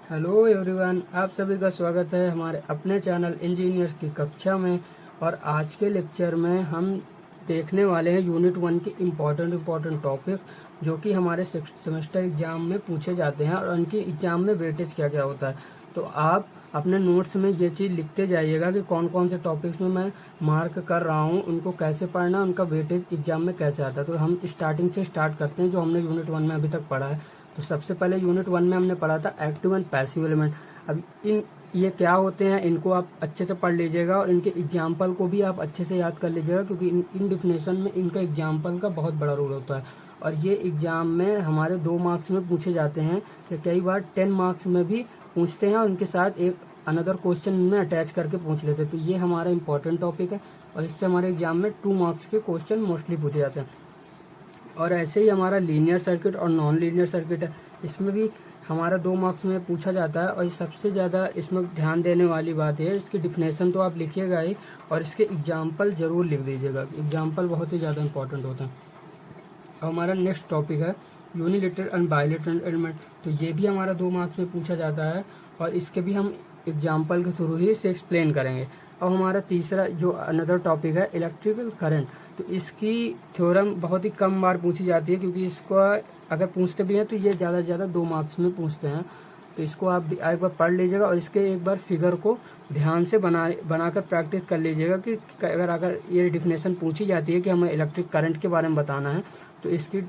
Hello everyone, आप सभी का स्वागत है हमारे अपने चैनल इंजीनियर्स की कक्षा में। और आज के लेक्चर में हम देखने वाले हैं यूनिट 1 के इम्पोर्टेंट टॉपिक जो कि हमारे सेमेस्टर एग्जाम में पूछे जाते हैं और उनके एग्जाम में वेटेज क्या क्या होता है। तो आप अपने नोट्स में ये चीज़ लिखते जाइएगा कि कौन कौन से टॉपिक्स में मैं मार्क कर रहा हूँ, उनको कैसे पढ़ना, उनका वेटेज एग्जाम में कैसे आता है। तो हम स्टार्टिंग से स्टार्ट करते हैं जो हमने यूनिट 1 में अभी तक पढ़ा है। तो सबसे पहले यूनिट 1 में हमने पढ़ा था एक्टिव एंड पैसिव एलिमेंट। अब ये क्या होते हैं इनको आप अच्छे से पढ़ लीजिएगा और इनके एग्जाम्पल को भी आप अच्छे से याद कर लीजिएगा, क्योंकि इन डिफिनेशन में इनका एग्जाम्पल का बहुत बड़ा रोल होता है। और ये एग्जाम में हमारे 2 मार्क्स में पूछे जाते हैं, कि कई बार 10 मार्क्स में भी पूछते हैं और उनके साथ एक अनदर क्वेश्चन में अटैच करके पूछ लेते हैं। तो ये हमारा इंपॉर्टेंट टॉपिक है और इससे हमारे एग्जाम में 2 मार्क्स के क्वेश्चन मोस्टली पूछे जाते हैं। और ऐसे ही हमारा लीनियर सर्किट और नॉन लीनियर सर्किट है, इसमें भी हमारा 2 मार्क्स में पूछा जाता है। और ये सबसे ज़्यादा इसमें ध्यान देने वाली बात है, इसकी डिफिनेशन तो आप लिखिएगा ही और इसके एग्जाम्पल ज़रूर लिख दीजिएगा। एग्जाम्पल बहुत ही ज़्यादा इंपॉर्टेंट होता है। और हमारा नेक्स्ट टॉपिक है यूनिलेटरल एंड बायलेटरल एलिमेंट। तो ये भी हमारा 2 मार्क्स में पूछा जाता है और इसके भी हम एग्जाम्पल के थ्रू ही इसे एक्सप्लेन करेंगे। और हमारा तीसरा जो अनदर टॉपिक है इलेक्ट्रिकल करंट, तो इसकी थ्योरम बहुत ही कम बार पूछी जाती है, क्योंकि इसको अगर पूछते भी हैं तो ये ज़्यादा से ज़्यादा 2 मार्क्स में पूछते हैं। तो इसको आप एक बार पढ़ लीजिएगा और इसके एक बार फिगर को ध्यान से बनाकर प्रैक्टिस कर लीजिएगा कि अगर ये डिफिनेशन पूछी जाती है कि हमें इलेक्ट्रिक करंट के बारे में बताना है, तो इसकी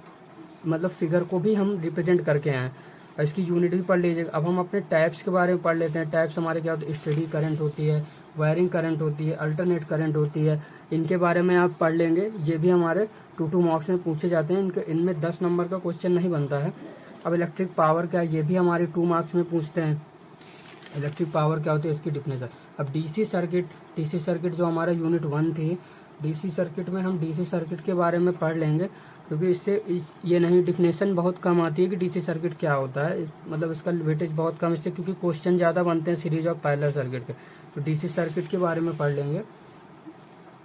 मतलब फिगर को भी हम रिप्रेजेंट करके आए और इसकी यूनिट भी पढ़ लीजिएगा। अब हम अपने टाइप्स के बारे में पढ़ लेते हैं। टाइप्स हमारे क्या होते हैं, स्टेडी करंट होती है, वायरिंग करंट होती है, अल्टरनेट करंट होती है। इनके बारे में आप पढ़ लेंगे, ये भी हमारे 2 मार्क्स में पूछे जाते हैं। इनमें 10 नंबर का क्वेश्चन नहीं बनता है। अब इलेक्ट्रिक पावर क्या है, ये भी हमारे 2 मार्क्स में पूछते हैं। इलेक्ट्रिक पावर क्या होती है, इसकी डिफिनेशन। अब डीसी सर्किट जो हमारा यूनिट 1 थी, डीसी सर्किट में हम डीसी सर्किट के बारे में पढ़ लेंगे, क्योंकि ये नहीं, डिफिनेशन बहुत कम आती है कि डीसी सर्किट क्या होता है। मतलब इसका वेटेज बहुत कम इससे, क्योंकि क्वेश्चन ज़्यादा बनते हैं सीरीज और पैरेलल सर्किट के। तो डीसी सर्किट के बारे में पढ़ लेंगे।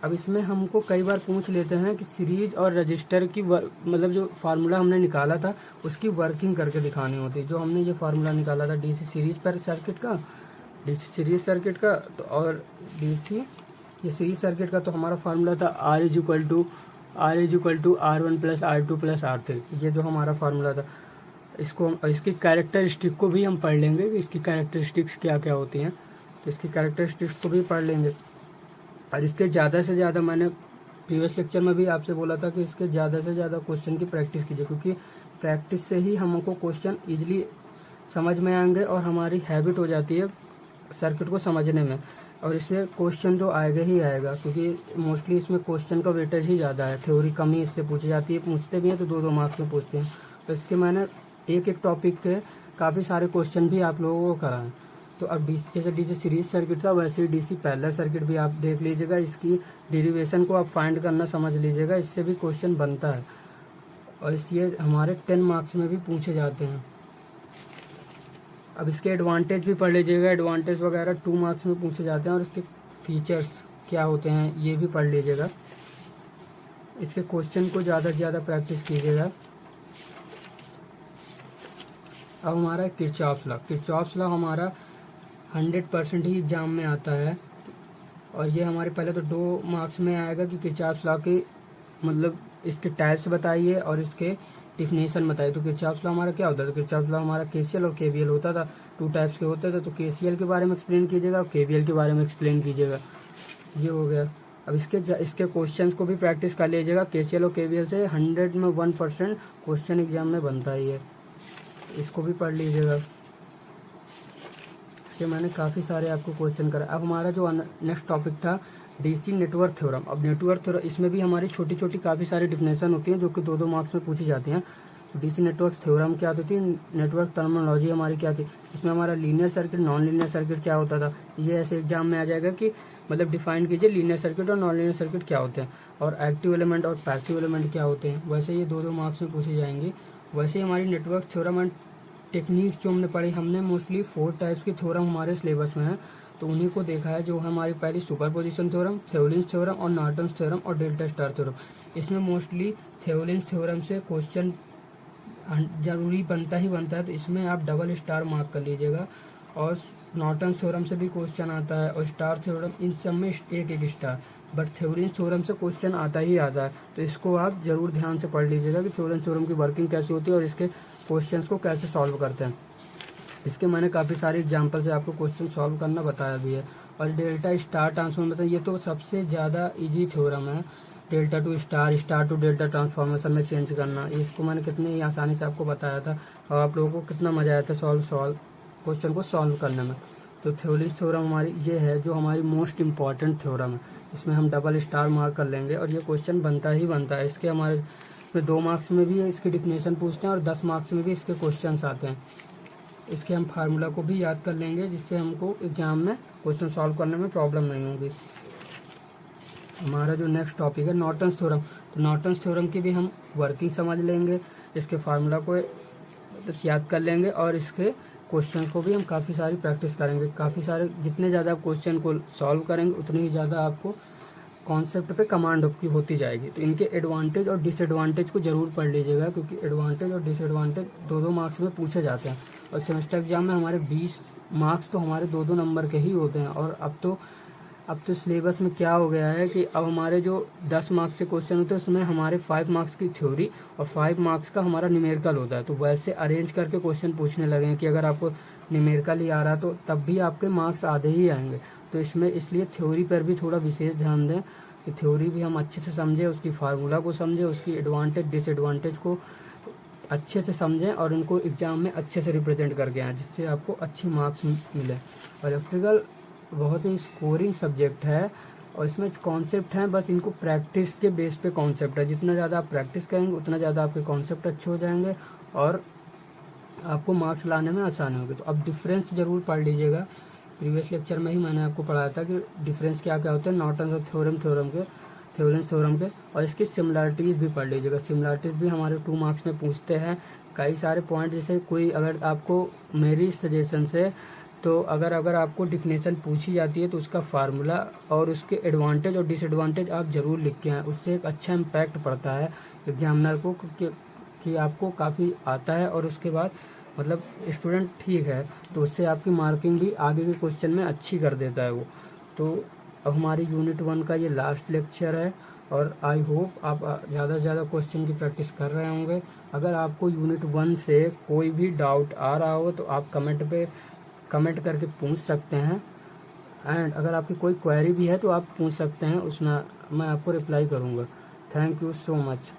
अब इसमें हमको कई बार पूछ लेते हैं कि सीरीज और रजिस्टर की मतलब जो फार्मूला हमने निकाला था उसकी वर्किंग करके दिखानी होती है। जो हमने ये फार्मूला निकाला था डीसी सीरीज पर सर्किट का, डीसी सीरीज सर्किट का, तो और डीसी ये सीरीज सर्किट का, तो हमारा फार्मूला था R R1 plus R2 plus R3। ये जो हमारा फार्मूला था, इसकी कैरेक्टरिस्टिक को भी हम पढ़ लेंगे कि इसकी कैरेक्टरिस्टिक्स क्या क्या होती हैं। तो इसकी कैरेक्टरिस्टिक्स को भी पढ़ लेंगे। और इसके ज़्यादा से ज़्यादा, मैंने प्रीवियस लेक्चर में भी आपसे बोला था कि इसके ज़्यादा से ज़्यादा क्वेश्चन की प्रैक्टिस कीजिए, क्योंकि प्रैक्टिस से ही हमको क्वेश्चन ईजिली समझ में आएंगे और हमारी हैबिट हो जाती है सर्किट को समझने में। और इसमें क्वेश्चन तो आएगा ही आएगा, क्योंकि मोस्टली इसमें क्वेश्चन का वेटेज ही ज़्यादा है, थ्योरी कम ही इससे पूछी जाती है। पूछते भी हैं तो 2 मार्क्स में पूछते हैं। तो इसके मैंने एक टॉपिक के काफ़ी सारे क्वेश्चन भी आप लोगों को कराएं। तो अब जैसे डीसी सीरीज सर्किट था, वैसे ही डीसी पैरेलल सर्किट भी आप देख लीजिएगा। इसकी डेरिवेशन को आप फाइंड करना समझ लीजिएगा, इससे भी क्वेश्चन बनता है और इसलिए हमारे 10 मार्क्स में भी पूछे जाते हैं। अब इसके एडवांटेज भी पढ़ लीजिएगा। एडवांटेज वगैरह 2 मार्क्स में पूछे जाते हैं और इसके फीचर्स क्या होते हैं ये भी पढ़ लीजिएगा। इसके क्वेश्चन को ज़्यादा से ज़्यादा प्रैक्टिस कीजिएगा। अब हमारा किरचॉफ्स लॉ हमारा 100% ही एग्जाम में आता है। और ये हमारे पहले तो 2 मार्क्स में आएगा कि किरचॉफ्स लॉ के मतलब इसके टाइप्स बताइए और इसके डिफिनेशन बताइए। तो किरचॉफ्स लॉ हमारा क्या होता है, तो किरचॉफ्स लॉ हमारा केसीएल और केवीएल होता था। 2 टाइप्स के होते थे, तो केसीएल के बारे में एक्सप्लेन कीजिएगा और केवीएल के बारे में एक्सप्लेन कीजिएगा। ये हो गया। अब इसके क्वेश्चंस को भी प्रैक्टिस कर लीजिएगा। केसीएल और केवीएल से 100 में 1% क्वेश्चन एग्जाम में बनता ही है, इसको भी पढ़ लीजिएगा। इसके मैंने काफ़ी सारे आपको क्वेश्चन करा। अब हमारा जो नेक्स्ट टॉपिक था डीसी नेटवर्क थ्योरम। अब नेटवर्क थ्योरम, इसमें भी हमारी छोटी छोटी काफ़ी सारी डिफिनेशन होती हैं जो कि 2 मार्क्स में पूछी जाती हैं। तो डीसी नेटवर्क थ्योरम क्या होती थी, नेटवर्क टर्मिनोलॉजी हमारी क्या थी, इसमें हमारा linear circuit non linear circuit क्या होता था। ये ऐसे एग्जाम में आ जाएगा कि मतलब डिफाइन कीजिए लीनियर सर्किट और नॉन लीनियर सर्किट क्या होते हैं, और एक्टिव एलिमेंट और पैसिव एलिमेंट क्या होते हैं। वैसे ये 2 मार्क्स में पूछी जाएंगी। वैसे ही हमारी नेटवर्क थ्योरम एंड टेक्निक्स जो हमने पढ़ी, हमने मोस्टली 4 टाइप्स की थ्योरम हमारे सिलेबस में है, तो उन्हीं को देखा है। जो हमारी पहली सुपरपोजिशन थ्योरम, थेवेनिन्स थ्योरम और नॉर्टन्स थ्योरम और डेल्टा स्टार थ्योरम। इसमें मोस्टली थेवेनिन्स थ्योरम से क्वेश्चन ज़रूरी बनता ही बनता है, तो इसमें आप डबल स्टार मार्क कर लीजिएगा। और नॉर्टन थ्योरम से भी क्वेश्चन आता है और स्टार थ्योरम, इन सब में एक एक स्टार, बट थ्योरम थ्योरम से क्वेश्चन आता ही आता है। तो इसको आप ज़रूर ध्यान से पढ़ लीजिएगा कि थ्योरम थ्योरम की वर्किंग कैसी होती है और इसके क्वेश्चंस को कैसे सॉल्व करते हैं। इसके मैंने काफ़ी सारे एग्जाम्पल से आपको क्वेश्चन सॉल्व करना बताया भी है। और डेल्टा स्टार ट्रांसफॉर्मेशन, ये तो सबसे ज़्यादा इजी थ्योरम है। Delta to star, star to delta transformation में चेंज करना, इसको मैंने कितने ही आसानी से आपको बताया था और आप लोगों को कितना मज़ा आया था सॉल्व क्वेश्चन को सॉल्व करने में। तो थ्योरम थ्योरम हमारी ये है जो हमारी मोस्ट इम्पॉर्टेंट थ्योरम है। इसमें हम डबल स्टार मार्क कर लेंगे और ये क्वेश्चन बनता ही बनता है। इसके हमारे इसमें 2 मार्क्स में भी इसकी डिफिनेशन पूछते हैं और 10 मार्क्स में भी इसके क्वेश्चन आते हैं। इसके हम फार्मूला को भी याद कर लेंगे जिससे हमको एग्जाम में क्वेश्चन सॉल्व करने में प्रॉब्लम नहीं होगी। हमारा जो नेक्स्ट टॉपिक है नॉर्टन्स थ्योरम, तो नॉर्टन्स थ्योरम की भी हम वर्किंग समझ लेंगे, इसके फार्मूला को याद कर लेंगे और इसके क्वेश्चन को भी हम काफ़ी सारी प्रैक्टिस करेंगे। काफ़ी सारे, जितने ज़्यादा आप क्वेश्चन को सॉल्व करेंगे उतनी ही ज़्यादा आपको कॉन्सेप्ट पे कमांड आपकी होती जाएगी। तो इनके एडवांटेज और डिसएडवांटेज को ज़रूर पढ़ लीजिएगा, क्योंकि एडवांटेज और डिसएडवांटेज 2-2 मार्क्स में पूछे जाते हैं। और सेमेस्टर एग्जाम में हमारे 20 मार्क्स तो हमारे 2-2 नंबर के ही होते हैं। और अब तो सिलेबस में क्या हो गया है कि अब हमारे जो 10 मार्क्स के क्वेश्चन होते हैं उसमें हमारे 5 मार्क्स की थ्योरी और 5 मार्क्स का हमारा न्यूमेरिकल होता है। तो वैसे अरेंज करके क्वेश्चन पूछने लगे हैं कि अगर आपको न्यूमेरिकल ही आ रहा तो तब भी आपके मार्क्स आधे ही आएंगे। तो इसमें इसलिए थ्योरी पर भी थोड़ा विशेष ध्यान दें कि थ्योरी भी हम अच्छे से समझें, उसकी फार्मूला को समझें, उसकी एडवांटेज डिसएडवांटेज को अच्छे से समझें और उनको एग्ज़ाम में अच्छे से रिप्रेजेंट करके आएँ, जिससे आपको अच्छी मार्क्स मिले। और इलेक्ट्रिकल बहुत ही स्कोरिंग सब्जेक्ट है और इसमें कॉन्सेप्ट हैं, बस इनको प्रैक्टिस के बेस पे कॉन्सेप्ट है। जितना ज़्यादा आप प्रैक्टिस करेंगे उतना ज़्यादा आपके कॉन्सेप्ट अच्छे हो जाएंगे और आपको मार्क्स लाने में आसानी होगी। तो अब डिफरेंस ज़रूर पढ़ लीजिएगा। प्रीवियस लेक्चर में ही मैंने आपको पढ़ाया था कि डिफरेंस क्या क्या होते हैं नॉर्टन और थ्योरम के और इसकी सिमिलरिटीज़ भी पढ़ लीजिएगा। सिमिलरिटीज़ भी हमारे 2 मार्क्स में पूछते हैं कई सारे पॉइंट। जैसे कोई अगर आपको मेरी सजेशन से तो अगर आपको डिफिनेशन पूछी जाती है तो उसका फार्मूला और उसके एडवांटेज और डिसएडवांटेज आप ज़रूर लिख के आएँ। उससे एक अच्छा इम्पैक्ट पड़ता है एग्जामिनर को कि आपको काफ़ी आता है और उसके बाद मतलब स्टूडेंट ठीक है तो उससे आपकी मार्किंग भी आगे के क्वेश्चन में अच्छी कर देता है वो। तो अब हमारी यूनिट 1 का ये लास्ट लेक्चर है और आई होप आप ज़्यादा से ज़्यादा क्वेश्चन की प्रैक्टिस कर रहे होंगे। अगर आपको यूनिट 1 से कोई भी डाउट आ रहा हो तो आप कमेंट करके पूछ सकते हैं। एंड अगर आपकी कोई क्वेरी भी है तो आप पूछ सकते हैं, उसमें मैं आपको रिप्लाई करूँगा। Thank you so much.